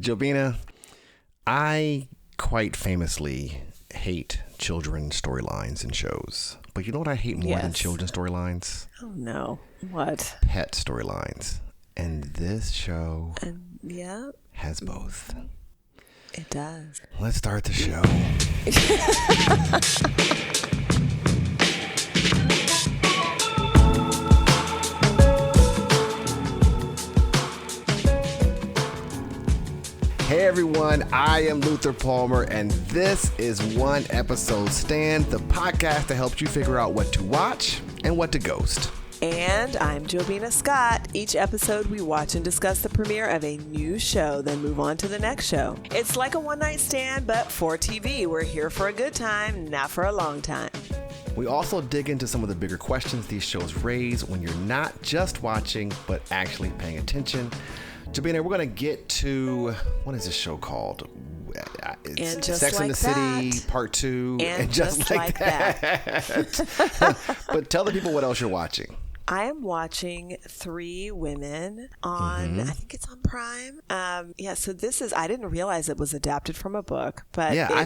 Jobina, I quite famously hate children's storylines and shows. But you know what I hate more than children's storylines? Oh, no. What? Pet storylines. And this show has both. It does. Let's start the show. Hey everyone, I am Luther Palmer, and this is One Episode Stand, the podcast that helps you figure out what to watch and what to ghost. And I'm Jobina Scott. Each episode we watch and discuss the premiere of a new show, then move on to the next show. It's like a one-night stand, but for TV. We're here for a good time, not for a long time. We also dig into some of the bigger questions these shows raise when you're not just watching, but actually paying attention. Jobina, we're going to get to, what is this show called? It's Sex and the City, Part 2. And just like that. But tell the people what else you're watching. I am watching Three Women on, I think it's on Prime. So this is, I didn't realize it was adapted from a book, but I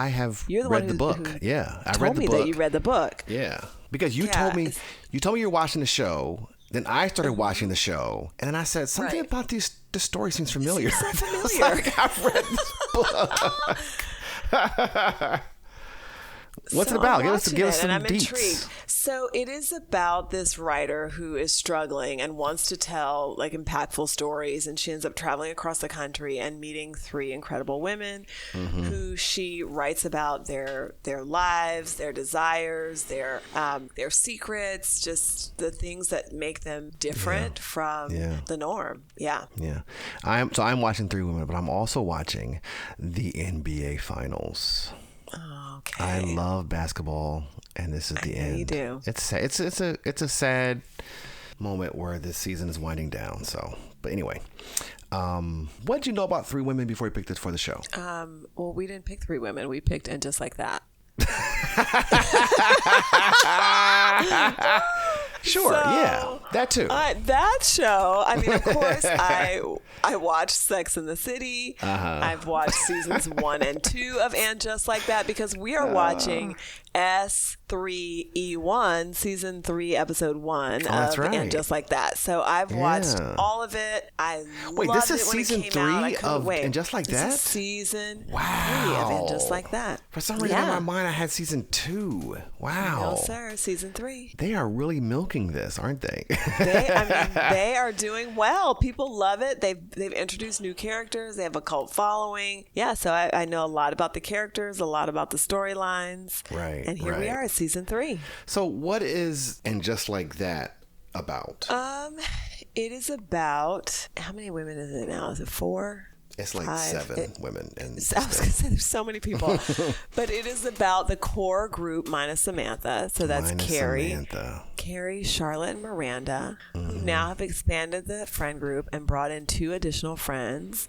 have read the book. I told me that you read the book. Yeah, because you told me you're watching the show. Then I started watching the show, and then I said something about the story seems familiar. It seems so familiar. Like, I've read this book. What's it about? Give us some deets. Intrigued. So it is about this writer who is struggling and wants to tell like impactful stories, and she ends up traveling across the country and meeting three incredible women who she writes about their lives, their desires, their secrets, just the things that make them different from the norm. Yeah. I'm watching Three Women, but I'm also watching the NBA Finals. Okay. I love basketball, and this is the end. You do. It's sad. It's a sad moment where this season is winding down. So, but anyway, what did you know about Three Women before you picked it for the show? Well, we didn't pick Three Women. We picked And Just Like That. Sure, that too. That show. I mean, of course, I watched Sex and the City. I've watched seasons 1 and 2 of And Just Like That because we are watching S3E1, season 3, episode 1 of And Just Like That. So I've watched all of it. This is season 3 of And Just Like That? This is season 3 of And Just Like That. For some reason in my mind, I had season 2. Wow. No, sir. Season 3. They are really milking this, aren't they? They are doing well. People love it. They've introduced new characters. They have a cult following. Yeah, so I know a lot about the characters, a lot about the storylines. Right. And here we are at season 3. So what is And Just Like That about? It is about, how many women is it now? Is it 4? It's like 7 women. And I was going to say there's so many people. But it is about the core group minus Samantha. So that's Carrie, Charlotte, and Miranda, who now have expanded the friend group and brought in 2 additional friends.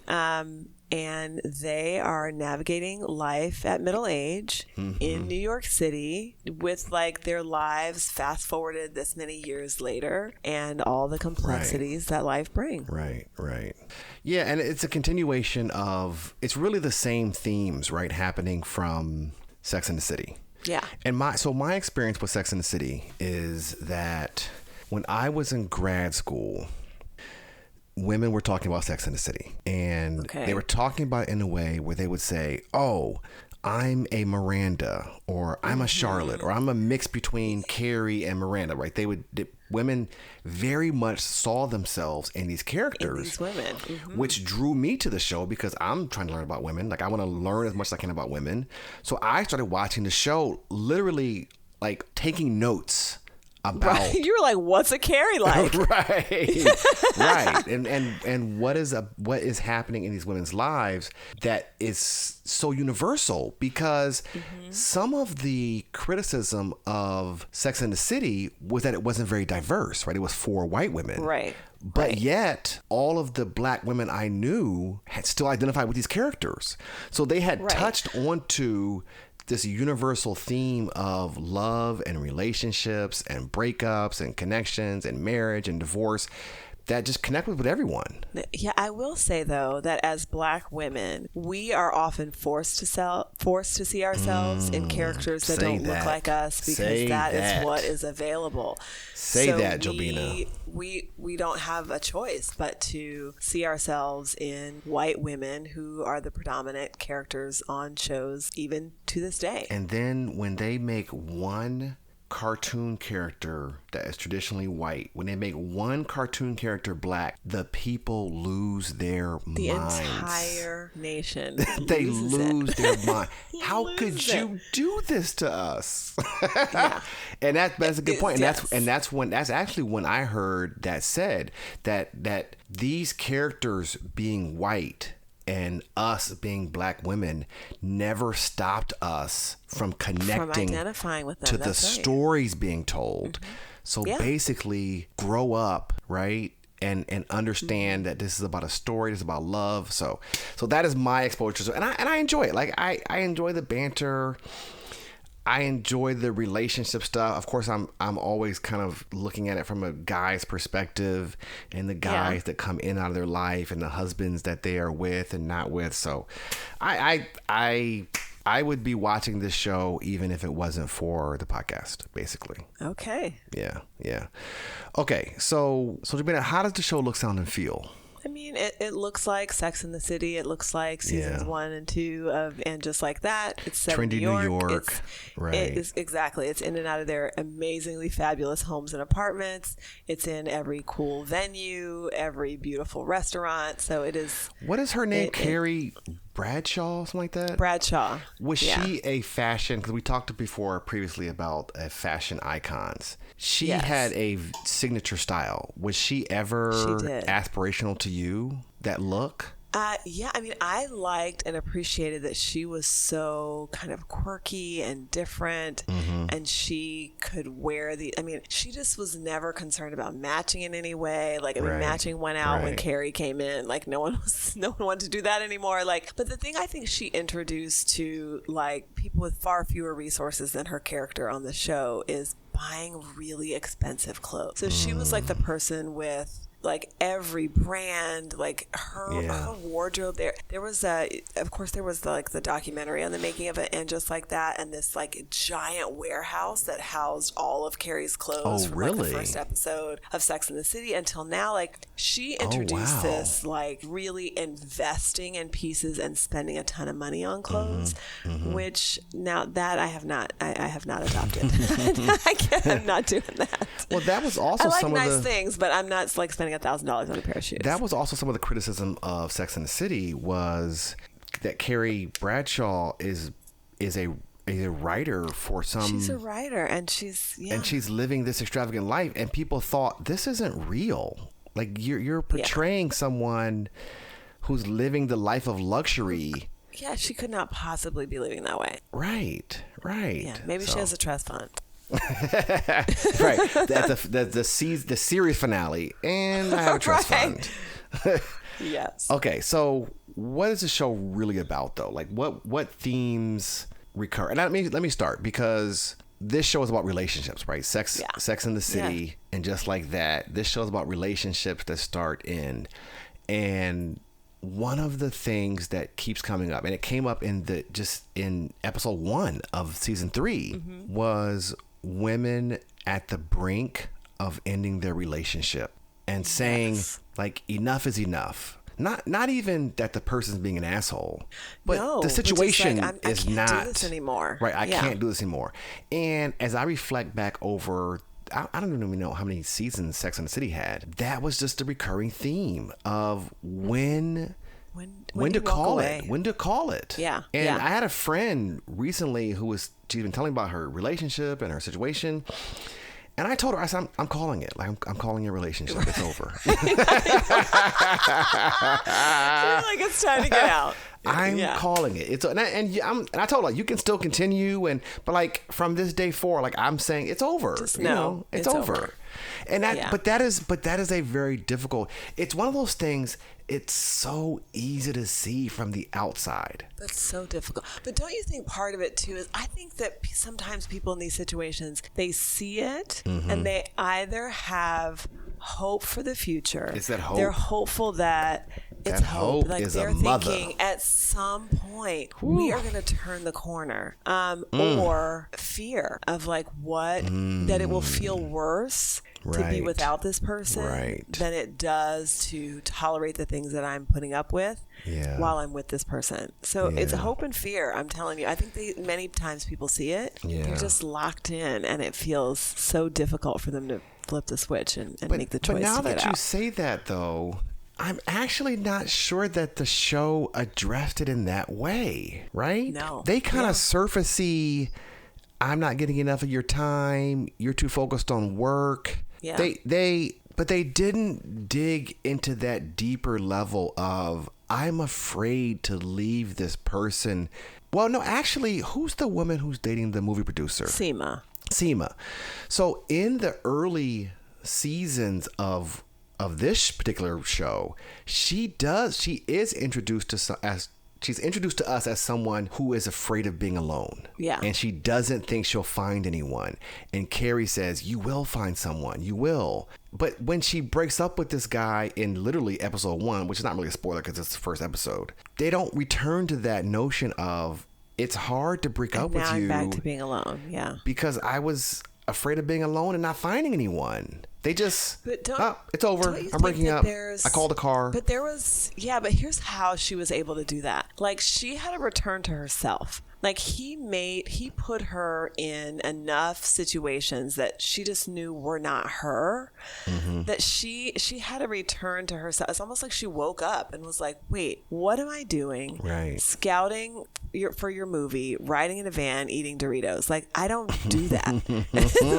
And they are navigating life at middle age in New York City with like their lives fast forwarded this many years later and all the complexities that life brings. Right. Yeah, and it's a continuation of, it's really the same themes, right, happening from Sex and the City. Yeah. And my experience with Sex and the City is that when I was in grad school, women were talking about Sex and the City, and they were talking about it in a way where they would say, oh, I'm a Miranda, or I'm a Charlotte, or I'm a mix between Carrie and Miranda, right? Women very much saw themselves in these characters, these women. Which drew me to the show because I'm trying to learn about women. Like, I want to learn as much as I can about women. So I started watching the show, literally like taking notes about. You were like, what's a Carrie like? right. And what is happening in these women's lives that is so universal, because some of the criticism of Sex and the City was that it wasn't very diverse, right? It was 4 white women. Right. But yet, all of the black women I knew had still identified with these characters. So they had touched onto this universal theme of love and relationships and breakups and connections and marriage and divorce that just connect with everyone. Yeah, I will say though that as Black women, we are often forced to see ourselves in characters that don't look like us, because that is what is available. Say that, Jobina. We don't have a choice but to see ourselves in white women who are the predominant characters on shows even to this day. And then when they make one cartoon character that is traditionally white, when they make one cartoon character Black, the people lose their minds. The entire nation they lose their mind. How could you do this to us? Yeah. And that's a good point. And that's actually when I heard that said that these characters being white and us being Black women never stopped us from connecting, identifying with them. to the stories being told. Mm-hmm. So basically grow up, right? And understand that this is about a story, this is about love. So that is my exposure. And I enjoy it. Like I enjoy the banter. I enjoy the relationship stuff. Of course, I'm always kind of looking at it from a guy's perspective, and the guys that come in out of their life, and the husbands that they are with and not with. So, I would be watching this show even if it wasn't for the podcast, basically. Okay. Yeah. Okay, so Jobina, how does the show look, sound, and feel? I mean, it looks like Sex and the City. It looks like seasons 1 and 2 of And Just Like That. It's set in New York. Right. Exactly. It's in and out of their amazingly fabulous homes and apartments. It's in every cool venue, every beautiful restaurant. So it is. What is her name? Carrie Bradshaw, something like that? Bradshaw. Was she a fashion, because we talked before previously about fashion icons. She had a signature style. Was she ever aspirational to you, that look? Yeah, I mean, I liked and appreciated that she was so kind of quirky and different, and she could wear she just was never concerned about matching in any way. Like, matching went out when Carrie came in. Like, no one wanted to do that anymore. Like, but the thing I think she introduced to, like, people with far fewer resources than her character on the show is buying really expensive clothes. So she was like the person with, like, every brand, like her wardrobe. There was of course there was the documentary on the making of it, And Just Like That, and this like giant warehouse that housed all of Carrie's clothes from like the first episode of Sex and the City until now. Like, she introduced this, like, really investing in pieces and spending a ton of money on clothes, which now that I have not adopted. I'm not doing that. Well, that was also I like some nice of the things, but I'm not like spending $1,000 on a pair of shoes. That was also some of the criticism of Sex and the City, was that Carrie Bradshaw is a writer for some. She's a writer, and she's living this extravagant life, and people thought this isn't real. Like, you're portraying someone who's living the life of luxury. Yeah, she could not possibly be living that way. Right. Yeah, maybe she has a trust fund. Right. The series finale, and I have a trust fund. Yes. Okay, so what is the show really about, though? Like, what themes recur? And let me start, because this show is about relationships, right? Sex in the City, and Just Like That. This show is about relationships that start in, and one of the things that keeps coming up, and it came up in episode 1 of season 3, was women at the brink of ending their relationship and saying, like, enough is enough. Not even that the person's being an asshole, but the situation is not. I can't do this anymore. Right, I can't do this anymore. And as I reflect back over, I don't even know how many seasons Sex and the City had. That was just a recurring theme of when to call it. Yeah. And I had a friend recently she's been telling about her relationship and her situation. And I told her, I said, I'm calling it. Like, I'm calling your relationship. It's over. You're like, it's time to get out. I'm calling it. And I told her, you can still continue, but like, from this day forward, like, I'm saying it's over. Just know it's over. And but that is a very difficult. It's one of those things. It's so easy to see from the outside. That's so difficult. But don't you think part of it too is, I think that sometimes people in these situations, they see it and they either have hope for the future. It's that hope. They're hopeful that it's hope. Like they're thinking at some point we are going to turn the corner. Or fear of like what that it will feel worse to be without this person than it does to tolerate the things that I'm putting up with while I'm with this person. So it's a hope and fear. I'm telling you. I think many times people see it. They're just locked in, and it feels so difficult for them to flip the switch and make the choice. But now to that you say that, though, I'm actually not sure that the show addressed it in that way, right? No. They kind of surfacey, I'm not getting enough of your time, you're too focused on work. Yeah. But they didn't dig into that deeper level of, I'm afraid to leave this person. Well, no, actually, who's the woman who's dating the movie producer? Seema. So in the early seasons of this particular show, she is introduced to us as someone who is afraid of being alone. Yeah. And she doesn't think she'll find anyone. And Carrie says, you will find someone. You will. But when she breaks up with this guy in literally episode 1, which is not really a spoiler because it's the first episode, they don't return to that notion of, it's hard to break up with you. Now I'm back to being alone. Yeah. Because I was afraid of being alone and not finding anyone. They just, it's over. I'm breaking up. I called a car. But but here's how she was able to do that. Like, she had to return to herself. Like, he put her in enough situations that she just knew were not her, that she had to return to herself. It's almost like she woke up and was like, wait, what am I doing? Right. Scouting for your movie, riding in a van, eating Doritos. Like, I don't do that.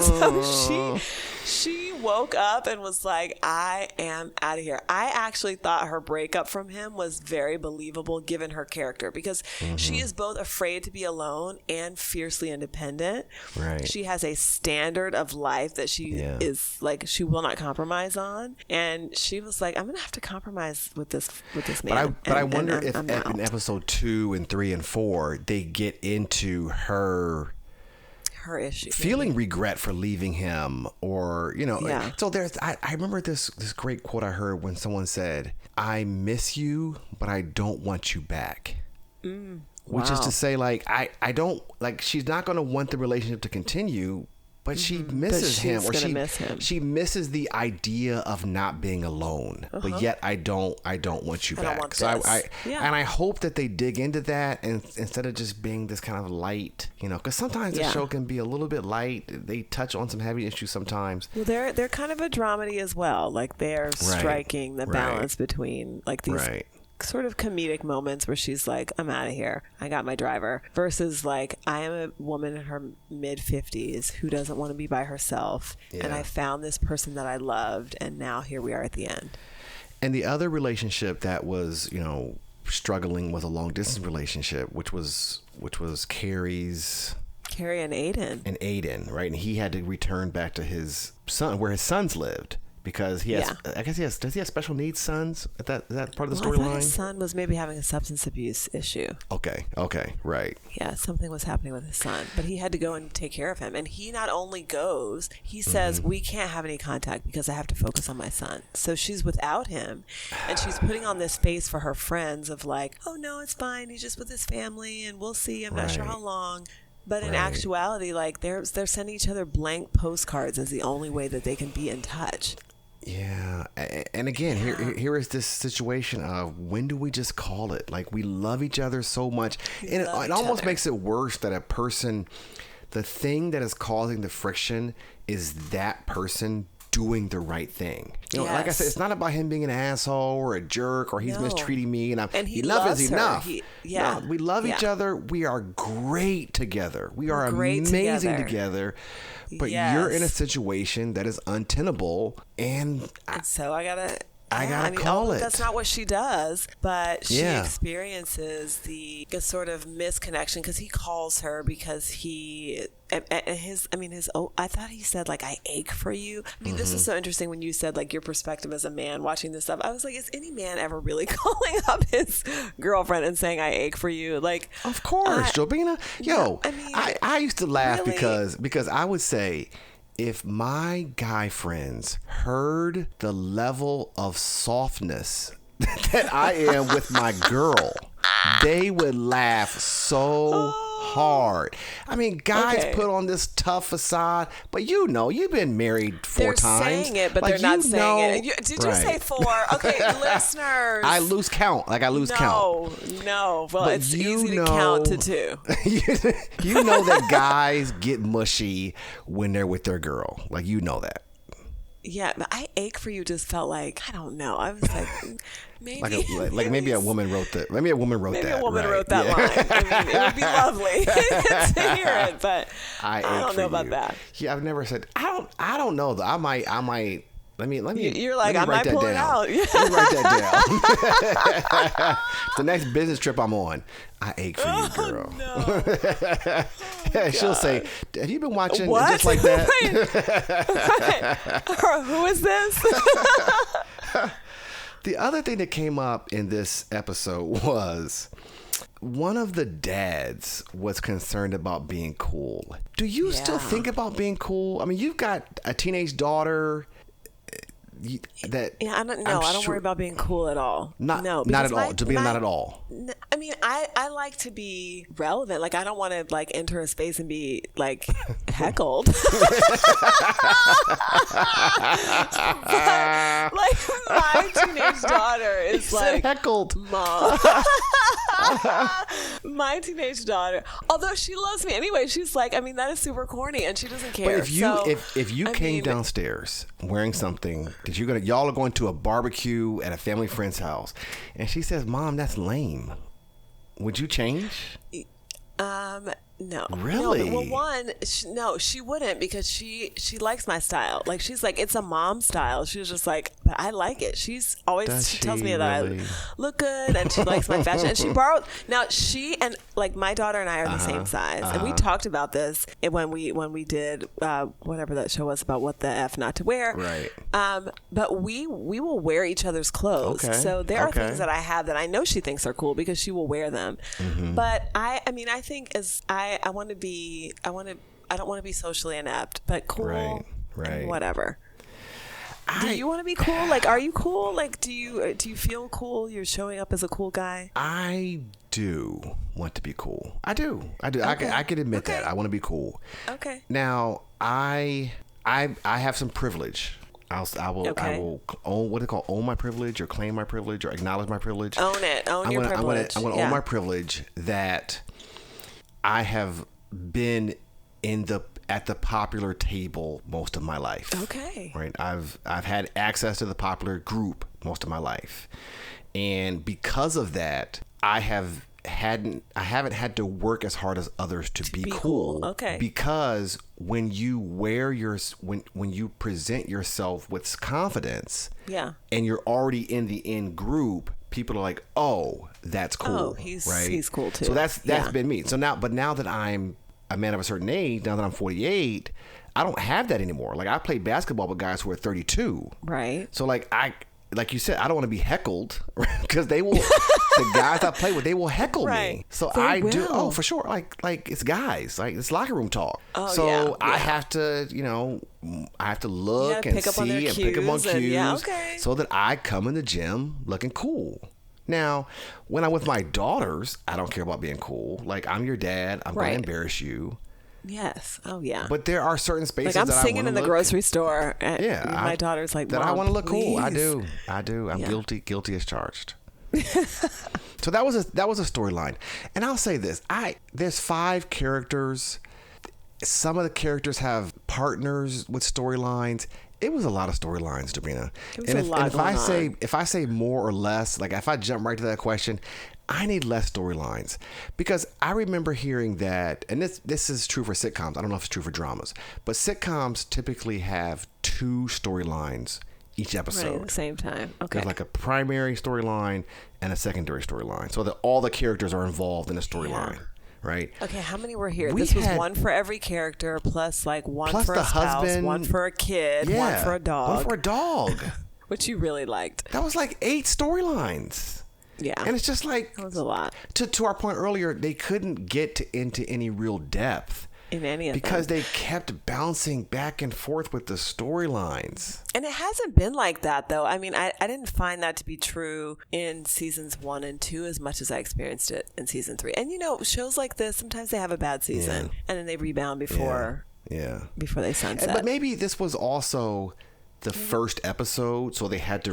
So she woke up and was like, I am out of here. I actually thought her breakup from him was very believable given her character, because she is both afraid to be alone and fiercely independent. Right. She has a standard of life that she is like, she will not compromise on. And she was like, I'm going to have to compromise with this man. But I wonder if in episode 2 and 3 and 4, they get into her issue, feeling regret for leaving him, or so I remember this great quote I heard when someone said, I miss you but I don't want you back. Which is to say, like, I don't, like, she's not going to want the relationship to continue, but she misses him, or she misses the idea of not being alone. But yet I don't want you back. So I hope that they dig into that, and instead of just being this kind of light, because sometimes the show can be a little bit light. They touch on some heavy issues sometimes. Well, they're kind of a dramedy as well. Like, they're striking the balance between like these sort of comedic moments where she's like, I'm out of here, I got my driver, versus like, I am a woman in her mid-50s who doesn't want to be by herself, and I found this person that I loved, and now here we are at the end. And the other relationship that was, struggling was a long distance relationship, which was Carrie and Aiden, right? And he had to return back to his son, where his sons lived. Because he has, I guess does he have special needs sons? Is that part of the storyline? I thought his son was maybe having a substance abuse issue. Okay, right. Yeah, something was happening with his son, but he had to go and take care of him. And he not only goes, he says, we can't have any contact because I have to focus on my son. So she's without him, and she's putting on this face for her friends of like, oh no, it's fine, he's just with his family, and we'll see, I'm not sure how long. But in actuality, like, they're sending each other blank postcards as the only way that they can be in touch. Yeah. And again, here is this situation of, when do we just call it? Like, we love each other so much. And it almost makes it worse that a person, the thing that is causing the friction is that person doing the right thing. Like I said, it's not about him being an asshole or a jerk or he's mistreating me, and he enough loves is her. enough. No, we love each other. We are great together. We are amazing together. But you're in a situation that is untenable, and so I gotta call it. That's not what she does, but she experiences the sort of misconnection, because he calls her because I thought he said, like, I ache for you. I mean, this is so interesting when you said, like, your perspective as a man watching this stuff. I was like, is any man ever really calling up his girlfriend and saying, I ache for you? Like, of course, Jobina. I used to laugh, really? because I would say, if my guy friends heard the level of softness that I am with my girl, they would laugh so hard. I mean, guys put on this tough facade, but you've been married 4 times. They're saying it, but they're not saying it. Did you say 4? Okay, listeners. I lose count. Count. No. Well, but it's easy to count to 2. You know that guys get mushy when they're with their girl. Like, you know that. Yeah, but I ache for you just felt like, I don't know. I was like, maybe. Maybe a woman wrote that. Maybe a woman wrote that line. I mean, it would be lovely to hear it, but I don't know about that. Yeah, I've never said, I don't know though. I might. Let me. You're like, I might pull it out. Let me write that down. The next business trip I'm on, I ache for you, girl. No. She'll say, have you been watching what? Just Like That? Who is this? The other thing that came up in this episode was one of the dads was concerned about being cool. Do you still think about being cool? I mean, you've got a teenage daughter. I don't know. I don't worry about being cool at all. Not at all. Jobina, not at all. I mean, I like to be relevant. Like, I don't want to like enter a space and be like heckled. But, like, my teenage daughter is like heckled. Mom. My teenage daughter, although she loves me anyway, she's like, I mean, that is super corny, and she doesn't care. But if you came downstairs wearing something that y'all are going to a barbecue at a family friend's house, and she says, "Mom, that's lame," would you change? No. Really? No, well, she wouldn't, because she likes my style. Like, she's like, it's a mom style. She was just like, but I like it. She tells me that I look good, and she likes my fashion. And she and like my daughter and I are the same size, and we talked about this when we did whatever that show was about what the F not to wear. Right. But we will wear each other's clothes. Okay. So there are things that I have that I know she thinks are cool because she will wear them. Mm-hmm. But I think I don't want to be socially inept, but cool, right. Whatever. Do you want to be cool? Like, are you cool? Like, do you feel cool? You're showing up as a cool guy? I do want to be cool. I do. Okay. I can admit that. I want to be cool. Okay. Now, I have some privilege. I will own what they call own my privilege, or claim my privilege, or acknowledge my privilege. Own it. Own your privilege. I want to own my privilege that I have been at the popular table most of my life. Okay. Right. I've had access to the popular group most of my life, and because of that, I haven't had to work as hard as others to be cool. Okay. Because when you when you present yourself with confidence, and you're already in the in group, people are like, "Oh, that's cool." Oh, he's cool too. So that's been me. So now that I'm a man of a certain age, now that I'm 48, I don't have that anymore. Like, I played basketball with guys who are 32. Right. So like you said, I don't want to be heckled, because they will. The guys I play with, they will heckle me. So I do. Oh, for sure. Like it's guys. Like, it's locker room talk. Oh, so I have to, I have to look and see and pick up on cues, so that I come in the gym looking cool. Now, when I'm with my daughters, I don't care about being cool. Like, I'm your dad. I'm going to embarrass you. Yes. Oh, yeah. But there are certain spaces that I'm that singing in the grocery store. And my daughter's like, that Mom, I want to look please. cool. I do. I'm guilty as charged. So that was a storyline. And I'll say this: there's 5 characters. Some of the characters have partners with storylines. It was a lot of storylines, Jobina. If I say more or less, like if I jump right to that question, I need less storylines, because I remember hearing that, and this is true for sitcoms. I don't know if it's true for dramas, but sitcoms typically have 2 storylines each episode. Right, at the same time. Okay. There's like a primary storyline and a secondary storyline, so that all the characters are involved in a storyline. Yeah. Right. Okay, how many were here? This was one for every character, plus like one for a spouse, husband, one for a kid, one for a dog. One for a dog. Which you really liked. That was like 8 storylines. Yeah. And it's just like, that was a lot. To our point earlier, they couldn't get into any real depth in any of because them. they kept bouncing back and forth with the storylines. And it hasn't been like that, though. I mean, I didn't find that to be true in seasons 1 and 2 as much as I experienced it in season 3. And, shows like this, sometimes they have a bad season and then they rebound before they sunset. But maybe this was also the first episode, so they had to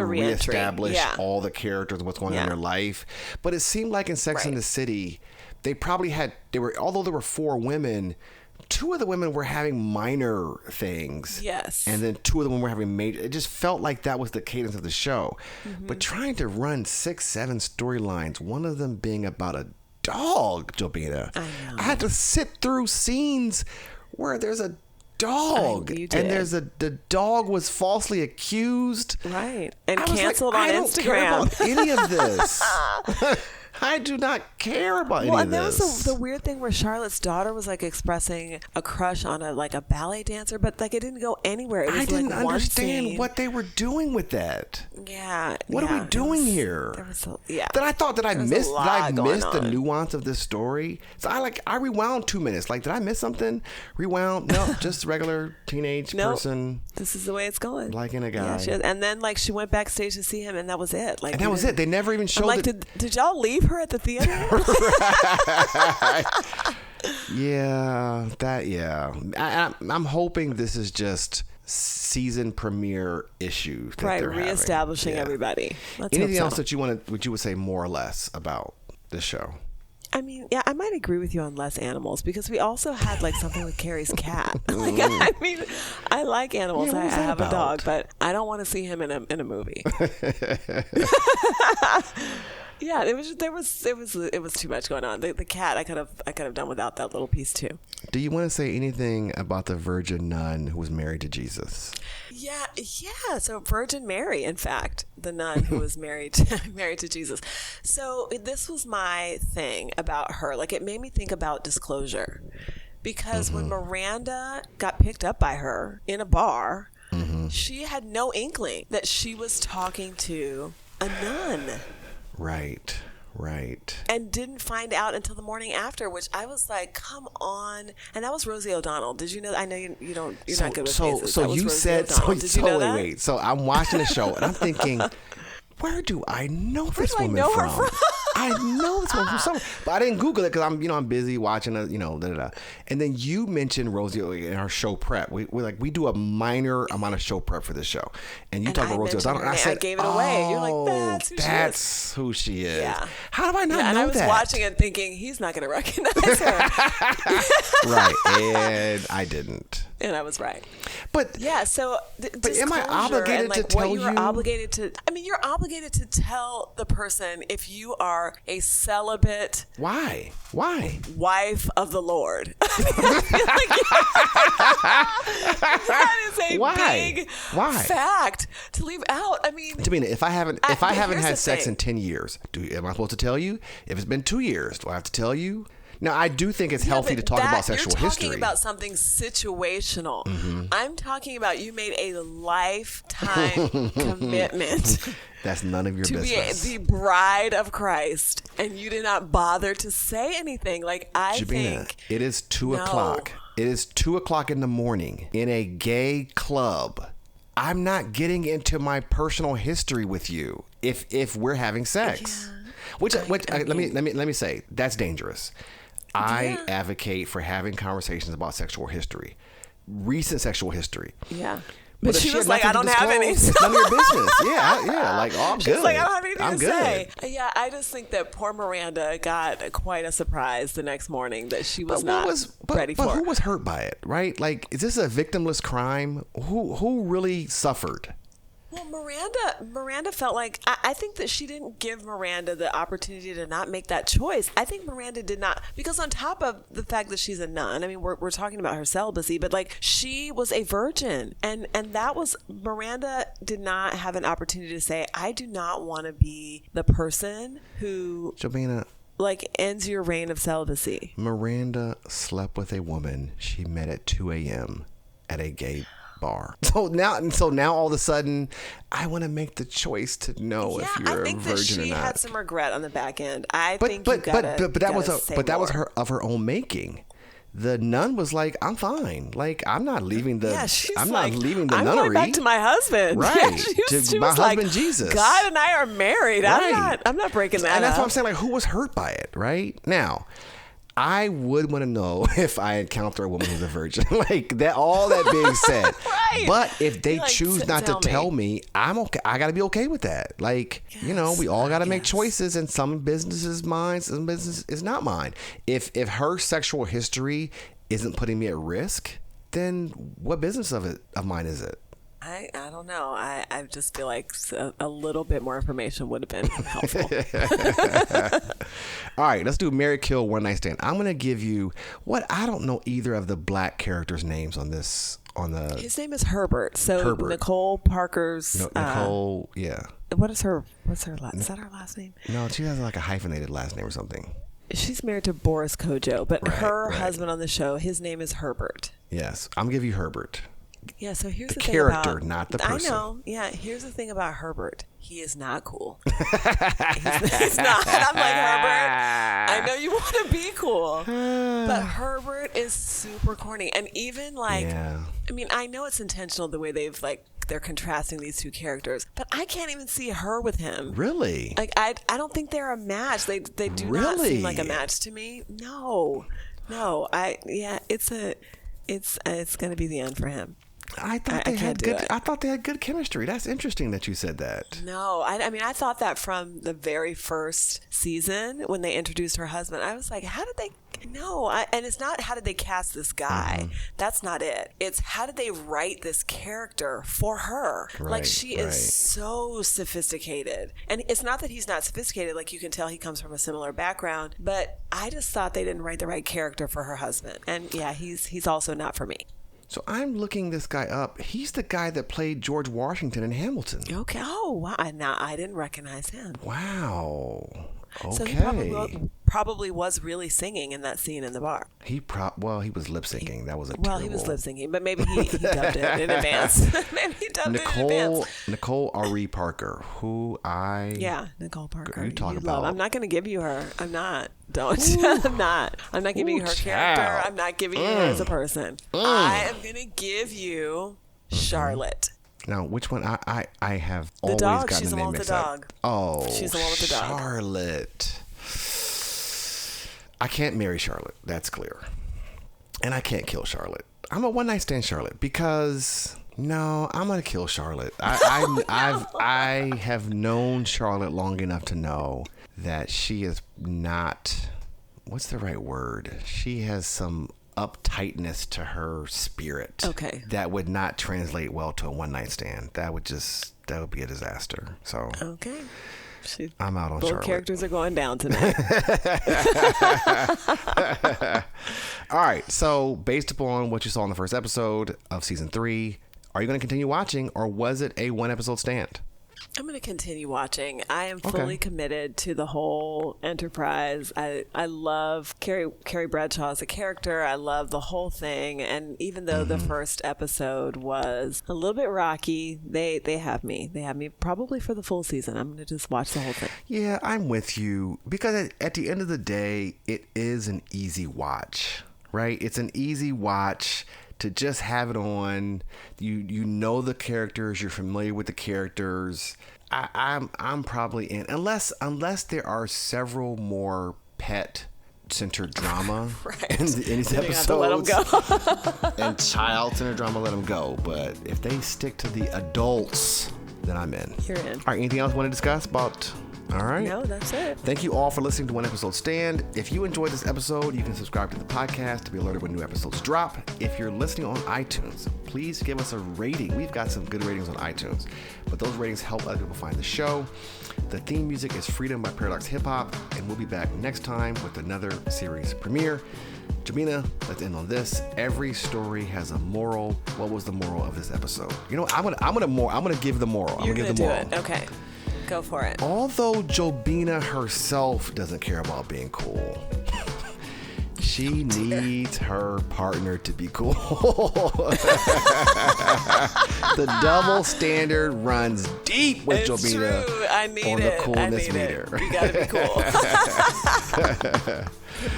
reestablish all the characters and what's going on in their life. But it seemed like in Sex and the City, they probably although there were 4 women, 2 of the women were having minor things. Yes. And then 2 of the women were having major. It just felt like that was the cadence of the show. Mm-hmm. But trying to run 6, 7 storylines, one of them being about a dog, Jobina. I know. I had to sit through scenes where there's a dog, and the dog was falsely accused, right, and canceled on Instagram. I don't care about any of this. I do not care about any of this. Well, and there was the weird thing where Charlotte's daughter was like expressing a crush on a ballet dancer, but like it didn't go anywhere. It was I didn't understand what they were doing with that. Yeah. What are we doing here? Did I miss the nuance of this story? So I rewound 2 minutes. Like, did I miss something? Rewound? No, just regular teenage person. This is the way it's going. Liking a guy. Yeah, and then she went backstage to see him, and that was it. Like, and that was it. They never even showed it. Did y'all leave her at the theater? I'm hoping this is just season premiere issue that they're reestablishing everybody. Anything else that you would say more or less about this show? I mean, I might agree with you on less animals, because we also had something with Carrie's cat. I like animals. I have a dog, but I don't want to see him in a movie. Yeah, it was too much going on. The cat, I could have done without that little piece too. Do you want to say anything about the virgin nun who was married to Jesus? Yeah. So Virgin Mary, in fact, the nun who was married to Jesus. So this was my thing about her. Like, it made me think about disclosure, because when Miranda got picked up by her in a bar, she had no inkling that she was talking to a nun. Right. And didn't find out until the morning after, which I was like, come on. And that was Rosie O'Donnell. Did you know? I know you're not good with faces. So you said, Did you know that? Wait. So I'm watching the show and I'm thinking, where do I know this woman from? I know this woman from somewhere, but I didn't Google it because I'm busy watching And then you mentioned Rosie in our show prep. We do a minor amount of show prep for this show, and you talk about Rosie O'Donnell. And I said, I gave it away. You're like, that's who she is. Yeah. How do I not know that? And I was watching it thinking, he's not going to recognize her. Right, and I didn't. And I was right. But so but am I obligated to tell you? You're obligated to tell the person if you are a celibate. Why? Wife of the Lord. That is a big fact to leave out. I mean, Jobina, if I haven't had sex in 10 years, am I supposed to tell you? If it's been 2 years, do I have to tell you? Now, I do think it's healthy to talk about sexual history. You're talking about something situational. Mm-hmm. I'm talking about you made a lifetime commitment. That's none of your business. To be the bride of Christ, and you did not bother to say anything. Jobina, think it is 2 o'clock. It is 2 o'clock in the morning in a gay club. I'm not getting into my personal history with you if we're having sex. Yeah. Let me say, that's dangerous. I advocate for having conversations about sexual history, recent sexual history. Yeah. But she was like, I don't have any. It's none of your business. Yeah. I'm good. She's like, I don't have anything to say. Yeah, I just think that poor Miranda got quite a surprise the next morning that she was not ready for. But who was hurt by it, right? Like, is this a victimless crime? Who really suffered? Well, Miranda felt like, I think that she didn't give Miranda the opportunity to not make that choice. I think Miranda did not, because on top of the fact that she's a nun, I mean, we're talking about her celibacy, but she was a virgin. And that was, Miranda did not have an opportunity to say, I do not want to be the person who... Jobina, ends your reign of celibacy. Miranda slept with a woman she met at 2 a.m. at a gay bar. So now all of a sudden, I want to make the choice to know if you're a virgin or not. I think that she had some regret on the back end. But that was her own making. the nun was like, I'm fine. Like, I'm not leaving the nunnery. I'm going back to my husband. Right. She my was husband, Jesus. God and I are married. Right. I'm not breaking that And that's up. what I'm saying. Like, who was hurt by it, right? Now, I would want to know if I encounter a woman who's a virgin. Like, that. All that being said. Right. But if they choose not to tell me, I'm okay. I got to be okay with that. Like, we all got to make choices, and some business is mine, some business is not mine. If her sexual history isn't putting me at risk, then what business of mine is it? I don't know. I just feel like a little bit more information would have been helpful. All right, let's do Marry, Kill, One Night Stand. I'm going to give you I don't know either of the black characters' names on this. His name is Herbert. So Herbert. Nicole Parker's. Nicole, yeah. What's her last? Is that her last name? No, she has like a hyphenated last name or something. She's married to Boris Kojo, but her husband on the show, his name is Herbert. Yes, I'm gonna give you Herbert. Yeah, so here's the thing about... The character, not the person. I know. Yeah, here's the thing about Herbert. He is not cool. he's not. I'm like, Herbert, I know you want to be cool, but Herbert is super corny. And even like, I mean, I know it's intentional the way they're contrasting these two characters, but I can't even see her with him. Really? Like, I don't think they're a match. They do not seem like a match to me. No. It's going to be the end for him. I thought they had good chemistry. That's interesting that you said that. No, I mean, I thought that from the very first season when they introduced her husband. I was like, how did they? No, and it's not how did they cast this guy. Mm-hmm. That's not it. It's how did they write this character for her? Right, like she is so sophisticated, and it's not that he's not sophisticated. Like you can tell he comes from a similar background, but I just thought they didn't write the right character for her husband. And yeah, he's also not for me. So I'm looking this guy up. He's the guy that played George Washington in Hamilton. Okay. Oh, wow. Now I didn't recognize him. Wow. Okay. So he probably was really singing in that scene in the bar. He was lip syncing. That was he was lip syncing, but maybe he dubbed it in advance. Maybe he dubbed it in advance. Nicole Ari Parker, Nicole Parker. You talk about? I'm not going to give you her. I'm not. Don't. I'm not. I'm not giving you her character. I'm not giving you her as a person. I am going to give you Charlotte. Now, which one? I have the always dog. gotten She's the the name one with mixed the up. dog. Oh, she's the one with the dog. Charlotte. I can't marry Charlotte. That's clear. And I can't kill Charlotte. I'm a one night stand Charlotte because no, I'm gonna kill Charlotte. I have known Charlotte long enough to know that she is not. What's the right word? She has some uptightness to her spirit. Okay. That would not translate well to a one night stand. That would be a disaster. So okay. I'm out on both Charlotte. Both characters are going down tonight. All right. So based upon what you saw in the first episode of season 3, are you going to continue watching, or was it a one episode stand? I'm going to continue watching. I am fully committed to the whole enterprise. I love Carrie Bradshaw as a character. I love the whole thing. And even though the first episode was a little bit rocky, they have me. They have me probably for the full season. I'm going to just watch the whole thing. Yeah, I'm with you. Because at the end of the day, it is an easy watch, right? It's an easy watch to just have it on. You know the characters, you're familiar with the characters. I'm probably in, unless there are several more pet centered drama in these episodes. Let them go. And child centered drama, let them go. But if they stick to the adults, then I'm in. You're in. All right, anything else you want to discuss about? All right. No, that's it. Thank you all for listening to One Episode Stand. If you enjoyed this episode, you can subscribe to the podcast to be alerted when new episodes drop. If you're listening on iTunes, please give us a rating. We've got some good ratings on iTunes, but those ratings help other people find the show. The theme music is Freedom by Paradox Hip Hop, and we'll be back next time with another series premiere. Jobina, let's end on this. Every story has a moral. What was the moral of this episode? You know, I'm gonna give the moral. I'm gonna give the moral. It. Okay. Go for it. Although Jobina herself doesn't care about being cool, she needs her partner to be cool. The double standard runs deep with Jobina true. I need on the it. coolness meter. You gotta be cool.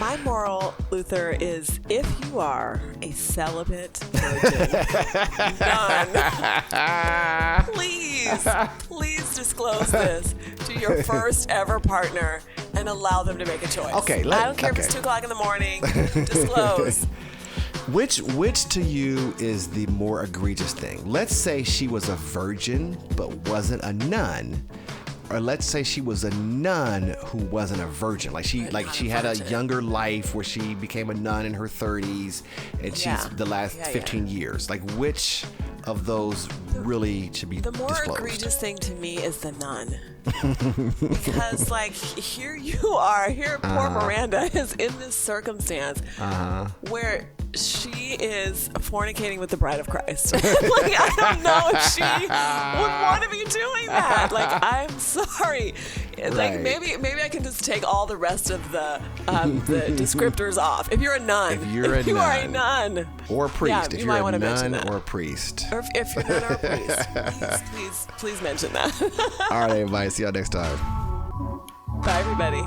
My moral, Luther, is if you are a celibate virgin nun, please disclose this to your first ever partner and allow them to make a choice. Okay. I don't care if it's 2 o'clock in the morning. Disclose. Which to you is the more egregious thing? Let's say she was a virgin but wasn't a nun. Or let's say she was a nun who wasn't a virgin. Like she had a younger life where she became a nun in her 30s and she's the last 15 years. Like which of those really should be disclosed? The more egregious thing to me is the nun. Because like here poor Miranda is in this circumstance where she is fornicating with the bride of Christ. Like, I don't know if she would want to be doing that. Like, I'm sorry. Like, maybe I can just take all the rest of the descriptors off. If you're a nun, you are a nun or a priest. Yeah, if you're a nun or a priest, or if you're a nun or a priest, please mention that. All right, everybody. See y'all next time. Bye, everybody.